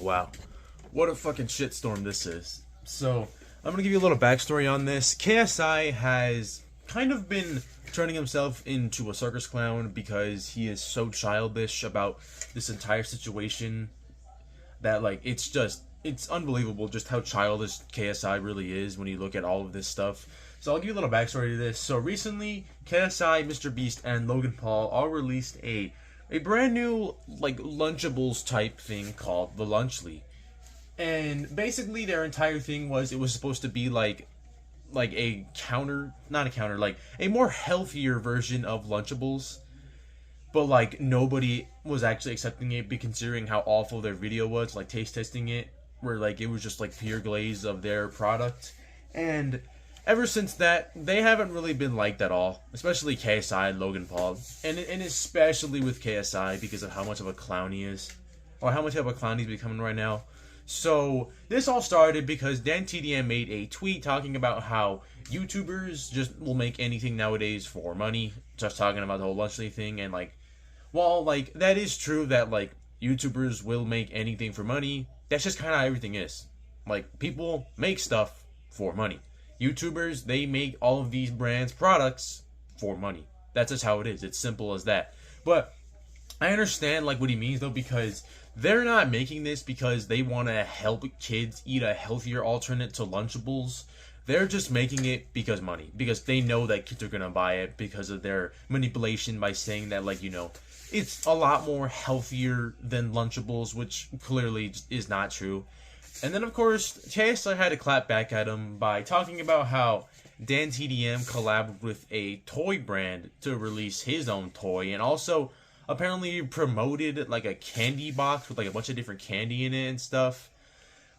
wow. What a fucking shitstorm this is. So, I'm gonna give you a little backstory on this. KSI has kind of been turning himself into a circus clown because he is so childish about this entire situation that, like, it's unbelievable just how childish KSI really is when you look at all of this stuff. So I'll give you a little backstory to this. So recently, KSI, Mr. Beast, and Logan Paul all released a brand new, like, Lunchables type thing called the Lunchly. And basically their entire thing was it was supposed to be like a counter, not a counter, like a more healthier version of Lunchables. But, like, nobody was actually accepting it, considering how awful their video was, like, taste testing it, where, like, it was just, like, pure glaze of their product. And ever since that, they haven't really been liked at all, especially KSI and Logan Paul. And especially with KSI, because of how much of a clown he is, or how much of a clown he's becoming right now. So, this all started because DanTDM made a tweet talking about how YouTubers just will make anything nowadays for money, just talking about the whole Lunchly thing, and, like, well, like, that is true that, like, YouTubers will make anything for money. That's just kind of how everything is. Like, people make stuff for money. YouTubers, they make all of these brands' products for money. That's just how it is. It's simple as that. But I understand, like, what he means, though, because they're not making this because they want to help kids eat a healthier alternate to Lunchables. They're just making it because money. Because they know that kids are going to buy it because of their manipulation by saying that, like, you know, it's a lot more healthier than Lunchables, which clearly is not true. And then, of course, KSI had to clap back at him by talking about how DanTDM collabed with a toy brand to release his own toy, and also apparently promoted, like, a candy box with, like, a bunch of different candy in it and stuff.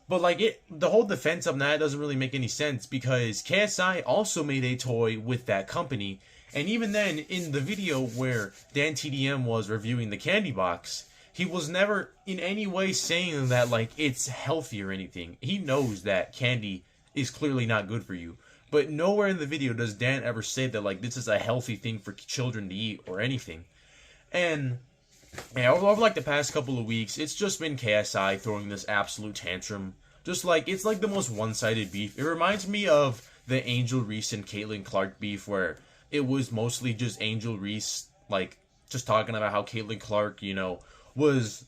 But, like, the whole defense of that doesn't really make any sense, because KSI also made a toy with that company. And even then, in the video where DanTDM was reviewing the candy box, he was never in any way saying that, like, it's healthy or anything. He knows that candy is clearly not good for you. But nowhere in the video does Dan ever say that, like, this is a healthy thing for children to eat or anything. And yeah, over like the past couple of weeks, it's just been KSI throwing this absolute tantrum. Just like, it's like the most one-sided beef. It reminds me of the Angel Reese and Caitlyn Clark beef, where it was mostly just Angel Reese, like, just talking about how Caitlyn Clark, you know, was,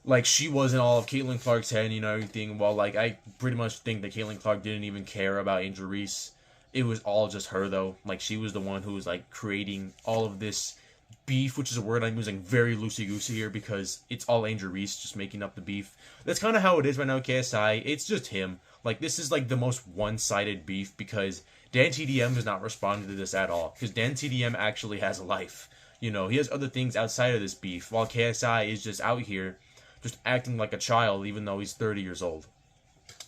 like, she wasn't all of Caitlyn Clark's head, you know, everything. Well, like, I pretty much think that Caitlyn Clark didn't even care about Angel Reese. It was all just her, though. Like, she was the one who was, like, creating all of this beef, which is a word I'm using very loosey-goosey here because it's all Angel Reese just making up the beef. That's kind of how it is right now, KSI. It's just him. Like, this is, like, the most one-sided beef because DanTDM is not responding to this at all. Because DanTDM actually has a life. You know, he has other things outside of this beef, while KSI is just out here just acting like a child even though he's 30 years old.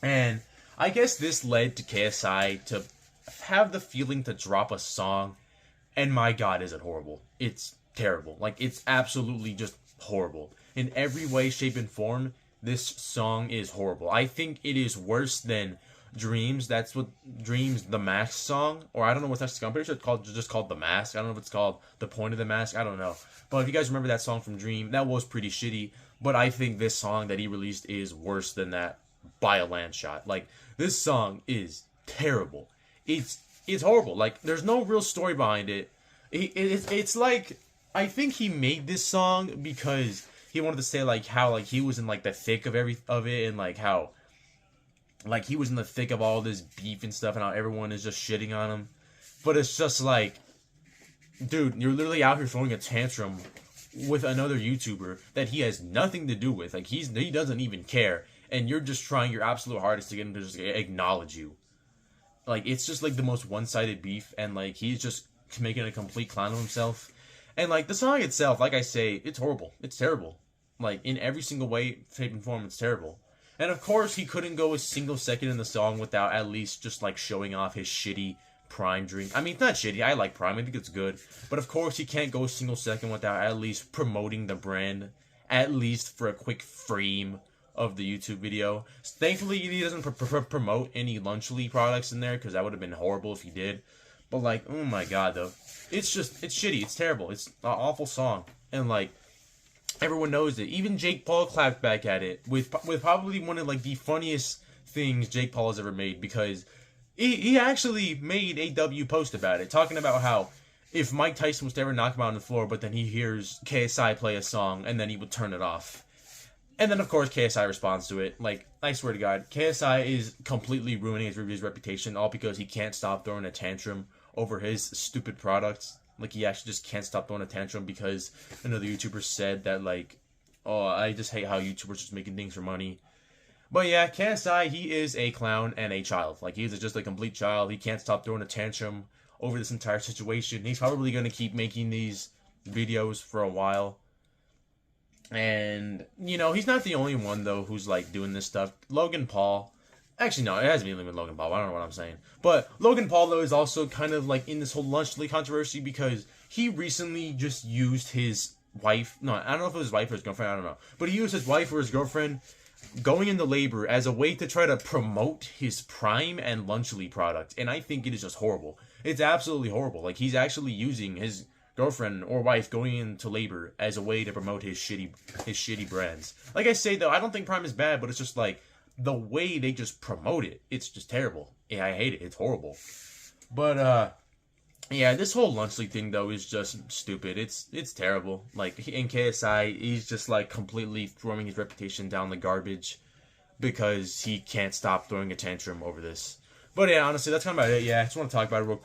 And I guess this led to KSI to have the feeling to drop a song, and my god, is it horrible. It's terrible. Like, it's absolutely just horrible. In every way, shape, and form, this song is horrible. I think it is worse than Dreams. That's what Dreams, the Mask song, or I don't know what that's called. I'm pretty sure it's just called The Mask. I don't know if it's called The Point of the Mask. I don't know. But if you guys remember that song from Dream, that was pretty shitty. But I think this song that he released is worse than that by a land shot. Like, this song is terrible. It's horrible. Like, there's no real story behind it. It's like, I think he made this song because he wanted to say, like, how, like, he was in, like, the thick of it, and, like, how, like, he was in the thick of all this beef and stuff, and how everyone is just shitting on him. But it's just like, dude, you're literally out here throwing a tantrum with another YouTuber that he has nothing to do with. Like, he doesn't even care, and you're just trying your absolute hardest to get him to just acknowledge you. Like, it's just, like, the most one-sided beef, and, like, he's just making a complete clown of himself. And, like, the song itself, like I say, it's horrible. It's terrible. Like, in every single way, shape, and form, it's terrible. And, of course, he couldn't go a single second in the song without at least just, like, showing off his shitty Prime drink. I mean, it's not shitty. I like Prime. I think it's good. But, of course, he can't go a single second without at least promoting the brand, at least for a quick frame of the YouTube video. Thankfully, he doesn't promote any Lunchly products in there, because that would have been horrible if he did. But, like, oh my god, though. It's shitty. It's terrible. It's an awful song. And, like, Everyone knows it. Even Jake Paul clapped back at it with probably one of like the funniest things Jake Paul has ever made, because he actually made a W post about it, talking about how if Mike Tyson was to ever knock him out on the floor, but then he hears KSI play a song, and then he would turn it off. And then, of course, KSI responds to it. Like, I swear to God, KSI is completely ruining his reputation, all because he can't stop throwing a tantrum over his stupid products. Like, he actually just can't stop throwing a tantrum because another YouTuber said that, like, oh, I just hate how YouTubers just making things for money. But yeah, KSI, he is a clown and a child. Like, he's just a complete child. He can't stop throwing a tantrum over this entire situation. He's probably going to keep making these videos for a while. And, you know, he's not the only one, though, who's, like, doing this stuff. Logan Paul. Actually, no, it hasn't been with Logan Paul. I don't know what I'm saying. But Logan Paul, though, is also kind of, like, in this whole lunch league controversy because he recently just used his wife. No, I don't know if it was his wife or his girlfriend. I don't know. But he used his wife or his girlfriend going into labor as a way to try to promote his Prime and Lunch League product. And I think it is just horrible. It's absolutely horrible. Like, he's actually using his girlfriend or wife going into labor as a way to promote his shitty brands. Like I say, though, I don't think Prime is bad, but it's just like the way they just promote it. It's just terrible. Yeah, I hate it. It's horrible. But yeah, this whole Lunch League thing, though, is just stupid. It's terrible. Like, in KSI, he's just like completely throwing his reputation down the garbage because he can't stop throwing a tantrum over this. But yeah, honestly, that's kind of about it. Yeah, I just want to talk about it real quick.